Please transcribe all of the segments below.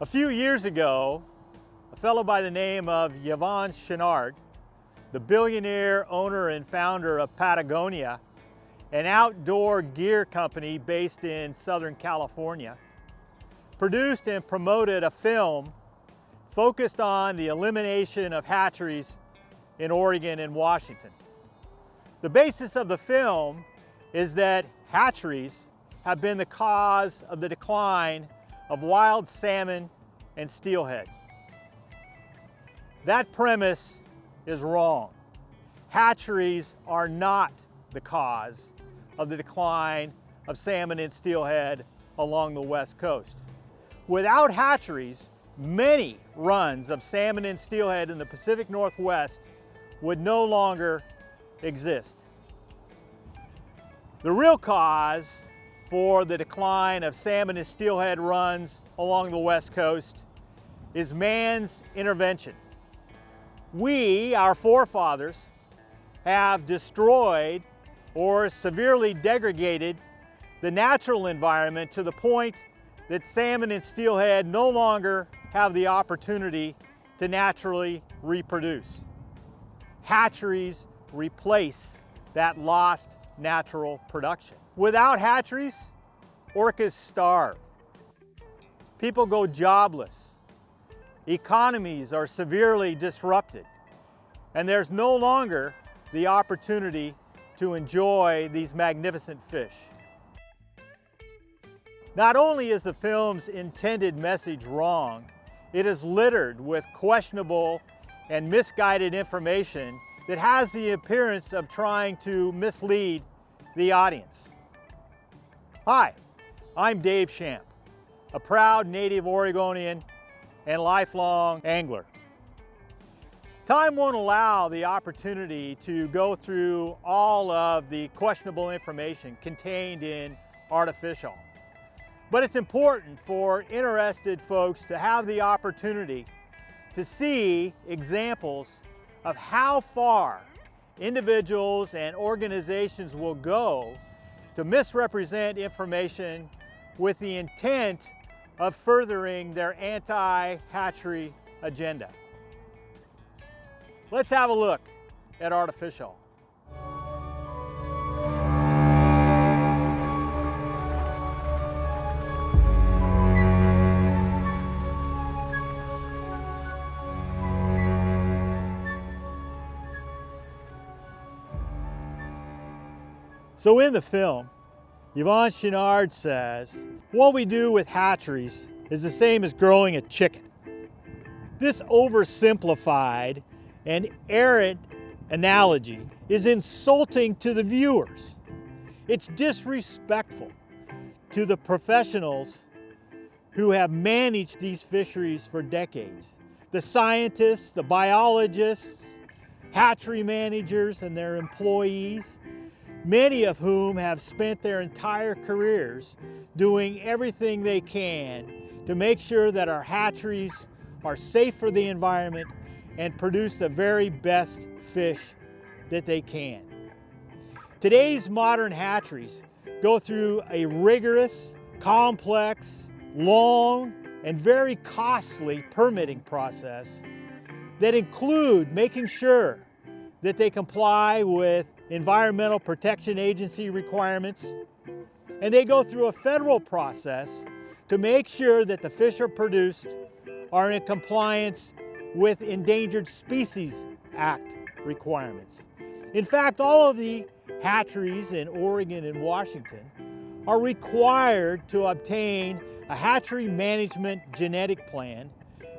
A few years ago, a fellow by the name of Yvon Chouinard, the billionaire owner and founder of Patagonia, an outdoor gear company based in Southern California, produced and promoted a film focused on the elimination of hatcheries in Oregon and Washington. The basis of the film is that hatcheries have been the cause of the decline of wild salmon and steelhead. That premise is wrong. Hatcheries are not the cause of the decline of salmon and steelhead along the West Coast. Without hatcheries, many runs of salmon and steelhead in the Pacific Northwest would no longer exist. The real cause for the decline of salmon and steelhead runs along the West Coast is man's intervention. We, our forefathers, have destroyed or severely degraded the natural environment to the point that salmon and steelhead no longer have the opportunity to naturally reproduce. Hatcheries replace that lost natural production. Without hatcheries, orcas starve. People go jobless. Economies are severely disrupted. And there's no longer the opportunity to enjoy these magnificent fish. Not only is the film's intended message wrong, it is littered with questionable and misguided information that has the appearance of trying to mislead the audience. Hi, I'm Dave Champ, a proud native Oregonian and lifelong angler. Time won't allow the opportunity to go through all of the questionable information contained in Artifishal. But it's important for interested folks to have the opportunity to see examples of how far individuals and organizations will go to misrepresent information with the intent of furthering their anti-hatchery agenda. Let's have a look at Artifishal. So in the film, Yvon Chouinard says, what we do with hatcheries is the same as growing a chicken. This oversimplified and errant analogy is insulting to the viewers. It's disrespectful to the professionals who have managed these fisheries for decades. The scientists, the biologists, hatchery managers and their employees, many of whom have spent their entire careers doing everything they can to make sure that our hatcheries are safe for the environment and produce the very best fish that they can. Today's modern hatcheries go through a rigorous, complex, long, and very costly permitting process that include making sure that they comply with Environmental Protection Agency requirements, and they go through a federal process to make sure that the fish are produced are in compliance with Endangered Species Act requirements. In fact, all of the hatcheries in Oregon and Washington are required to obtain a hatchery management genetic plan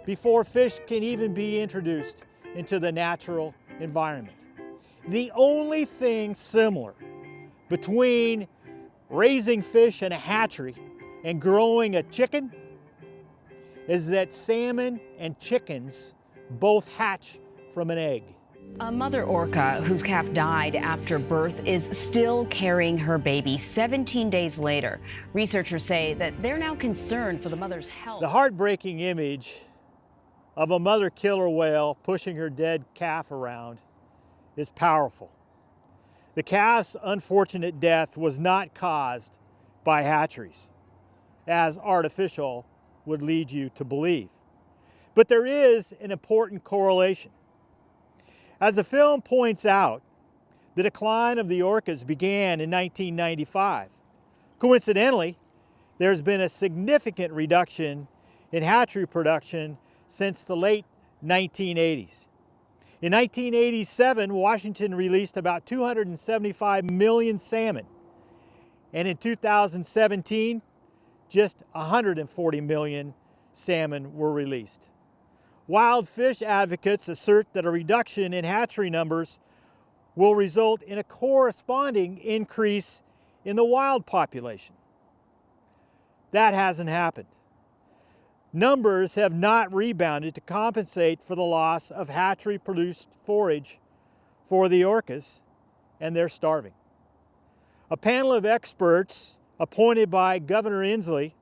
before fish can even be introduced into the natural environment. The only thing similar between raising fish in a hatchery and growing a chicken is that salmon and chickens both hatch from an egg. A mother orca whose calf died after birth is still carrying her baby 17 days later. Researchers say that they're now concerned for the mother's health. The heartbreaking image of a mother killer whale pushing her dead calf around is powerful. The calf's unfortunate death was not caused by hatcheries, as Artifishal would lead you to believe. But there is an important correlation. As the film points out, the decline of the orcas began in 1995. Coincidentally, there's been a significant reduction in hatchery production since the late 1980s. In 1987, Washington released about 275 million salmon, and in 2017, just 140 million salmon were released. Wild fish advocates assert that a reduction in hatchery numbers will result in a corresponding increase in the wild population. That hasn't happened. Numbers have not rebounded to compensate for the loss of hatchery-produced forage for the orcas, and they're starving. A panel of experts appointed by Governor Inslee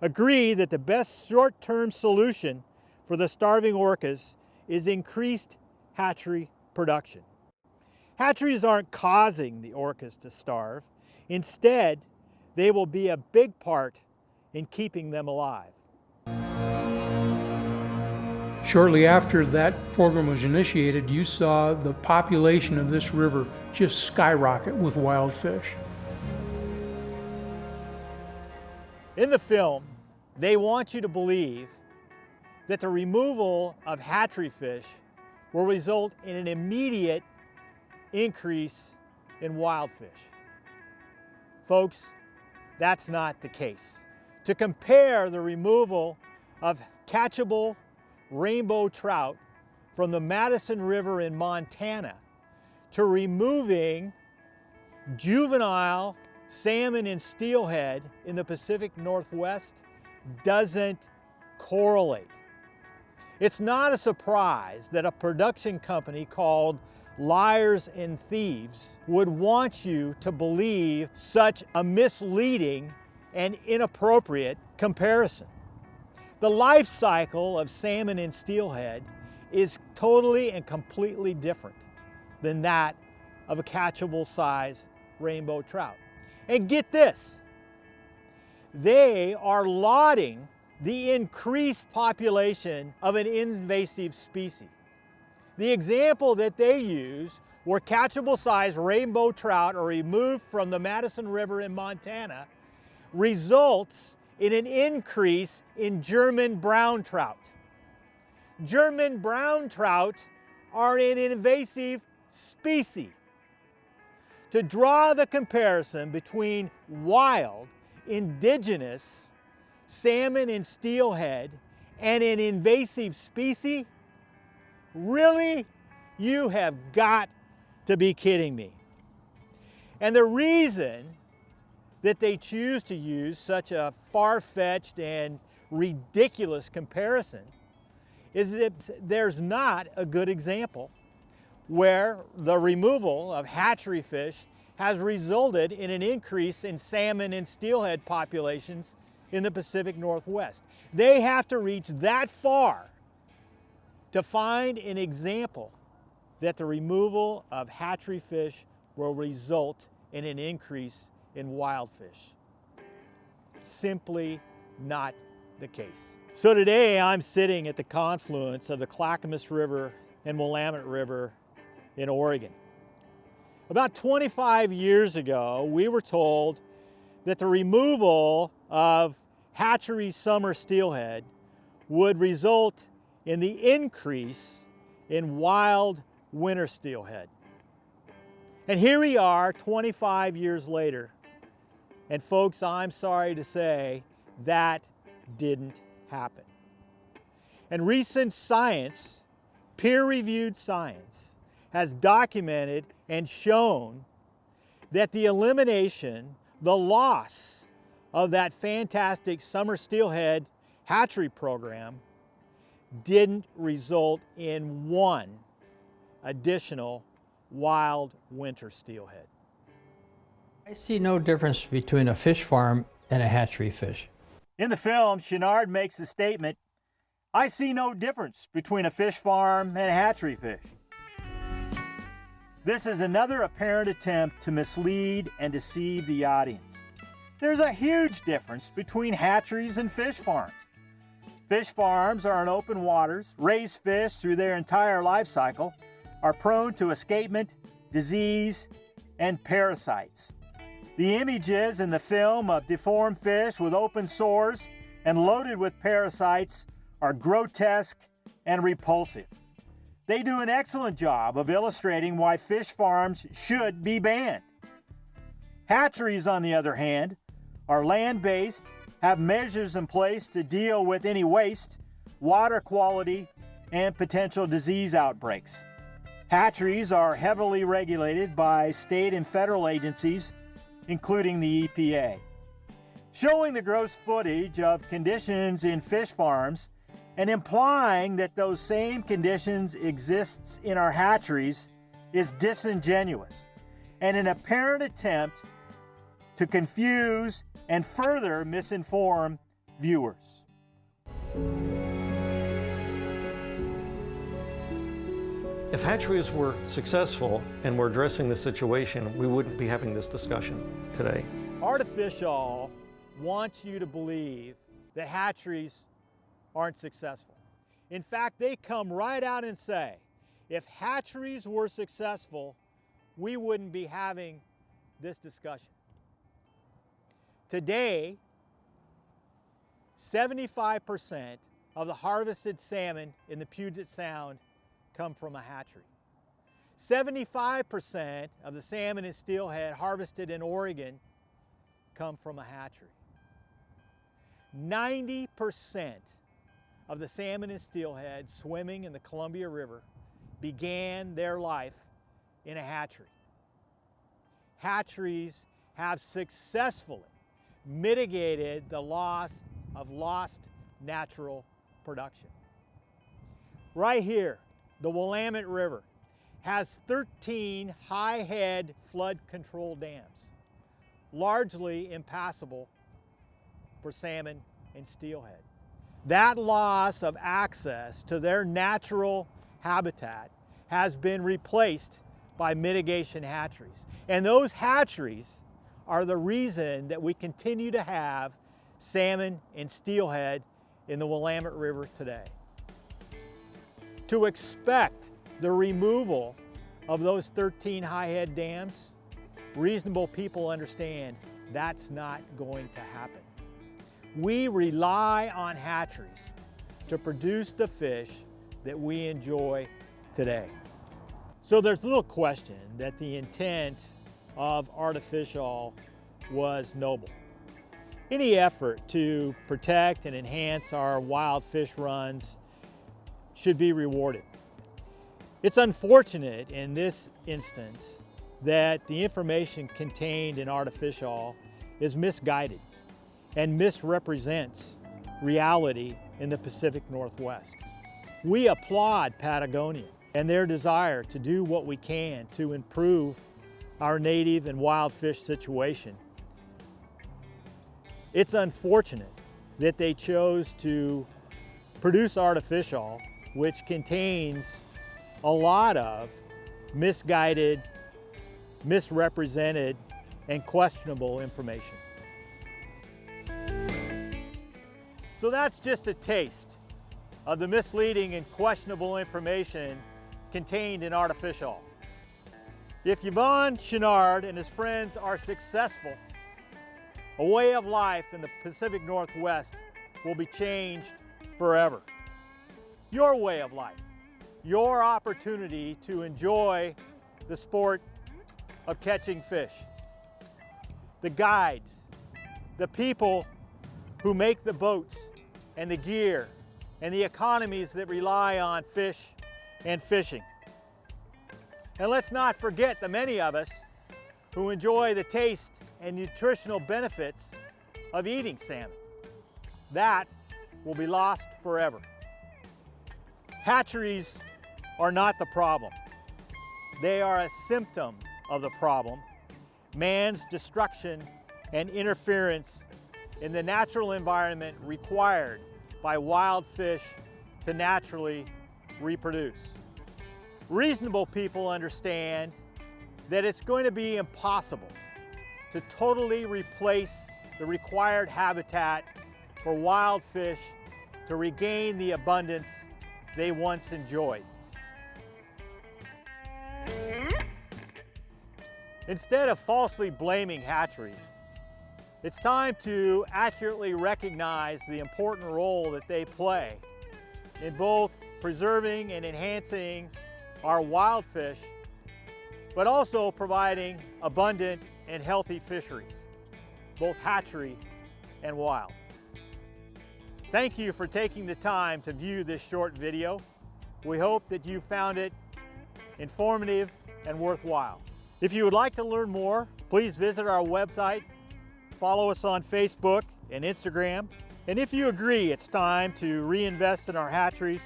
agree that the best short-term solution for the starving orcas is increased hatchery production. Hatcheries aren't causing the orcas to starve. Instead, they will be a big part in keeping them alive. Shortly after that program was initiated, you saw the population of this river just skyrocket with wild fish. In the film, they want you to believe that the removal of hatchery fish will result in an immediate increase in wild fish. Folks, that's not the case. To compare the removal of catchable rainbow trout from the Madison River in Montana to removing juvenile salmon and steelhead in the Pacific Northwest doesn't correlate. It's not a surprise that a production company called Liars and Thieves would want you to believe such a misleading and inappropriate comparison. The life cycle of salmon and steelhead is totally and completely different than that of a catchable size rainbow trout. And get this, they are lauding the increased population of an invasive species. The example that they use where catchable size rainbow trout are removed from the Madison River in Montana results in an increase in German brown trout. German brown trout are an invasive species. To draw the comparison between wild, indigenous salmon and steelhead and an invasive species, really? You have got to be kidding me. And the reason that they choose to use such a far-fetched and ridiculous comparison is that there's not a good example where the removal of hatchery fish has resulted in an increase in salmon and steelhead populations in the Pacific Northwest. They have to reach that far to find an example that the removal of hatchery fish will result in an increase in wild fish. Simply not the case. So today I'm sitting at the confluence of the Clackamas River and Willamette River in Oregon. About 25 years ago, we were told that the removal of hatchery summer steelhead would result in the increase in wild winter steelhead. And here we are 25 years later, and folks, I'm sorry to say that didn't happen. And recent science, peer-reviewed science, has documented and shown that the elimination, the loss of that fantastic summer steelhead hatchery program didn't result in one additional wild winter steelhead. I see no difference between a fish farm and a hatchery fish. In the film, Chouinard makes the statement, "I see no difference between a fish farm and a hatchery fish." This is another apparent attempt to mislead and deceive the audience. There's a huge difference between hatcheries and fish farms. Fish farms are in open waters, raise fish through their entire life cycle, are prone to escapement, disease, and parasites. The images in the film of deformed fish with open sores and loaded with parasites are grotesque and repulsive. They do an excellent job of illustrating why fish farms should be banned. Hatcheries, on the other hand, are land-based, have measures in place to deal with any waste, water quality, and potential disease outbreaks. Hatcheries are heavily regulated by state and federal agencies, including the EPA. Showing the gross footage of conditions in fish farms and implying that those same conditions exist in our hatcheries is disingenuous and an apparent attempt to confuse and further misinform viewers. If hatcheries were successful and were addressing this situation, we wouldn't be having this discussion today. Artifishal wants you to believe that hatcheries aren't successful. In fact, they come right out and say, if hatcheries were successful, we wouldn't be having this discussion. Today, 75% of the harvested salmon in the Puget Sound come from a hatchery. 75% of the salmon and steelhead harvested in Oregon come from a hatchery. 90% of the salmon and steelhead swimming in the Columbia River began their life in a hatchery. Hatcheries have successfully mitigated the loss of lost natural production. Right here, the Willamette River has 13 high-head flood control dams, largely impassable for salmon and steelhead. That loss of access to their natural habitat has been replaced by mitigation hatcheries. And those hatcheries are the reason that we continue to have salmon and steelhead in the Willamette River today. To expect the removal of those 13 high-head dams, reasonable people understand that's not going to happen. We rely on hatcheries to produce the fish that we enjoy today. So there's little question that the intent of Artifishal was noble. Any effort to protect and enhance our wild fish runs should be rewarded. It's unfortunate in this instance that the information contained in Artifishal is misguided and misrepresents reality in the Pacific Northwest. We applaud Patagonia and their desire to do what we can to improve our native and wild fish situation. It's unfortunate that they chose to produce Artifishal, which contains a lot of misguided, misrepresented, and questionable information. So that's just a taste of the misleading and questionable information contained in Artifishal. If Yvon Chouinard and his friends are successful, a way of life in the Pacific Northwest will be changed forever. Your way of life, your opportunity to enjoy the sport of catching fish. The guides, the people who make the boats and the gear and the economies that rely on fish and fishing. And let's not forget the many of us who enjoy the taste and nutritional benefits of eating salmon. That will be lost forever. Hatcheries are not the problem. They are a symptom of the problem, man's destruction and interference in the natural environment required by wild fish to naturally reproduce. Reasonable people understand that it's going to be impossible to totally replace the required habitat for wild fish to regain the abundance they once enjoyed. Instead of falsely blaming hatcheries, it's time to accurately recognize the important role that they play in both preserving and enhancing our wild fish, but also providing abundant and healthy fisheries, both hatchery and wild. Thank you for taking the time to view this short video. We hope that you found it informative and worthwhile. If you would like to learn more, please visit our website, follow us on Facebook and Instagram, and if you agree it's time to reinvest in our hatcheries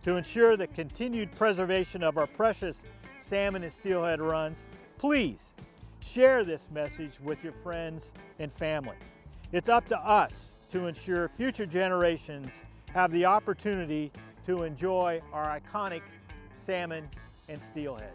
to ensure the continued preservation of our precious salmon and steelhead runs, please share this message with your friends and family. It's up to us to ensure future generations have the opportunity to enjoy our iconic salmon and steelhead.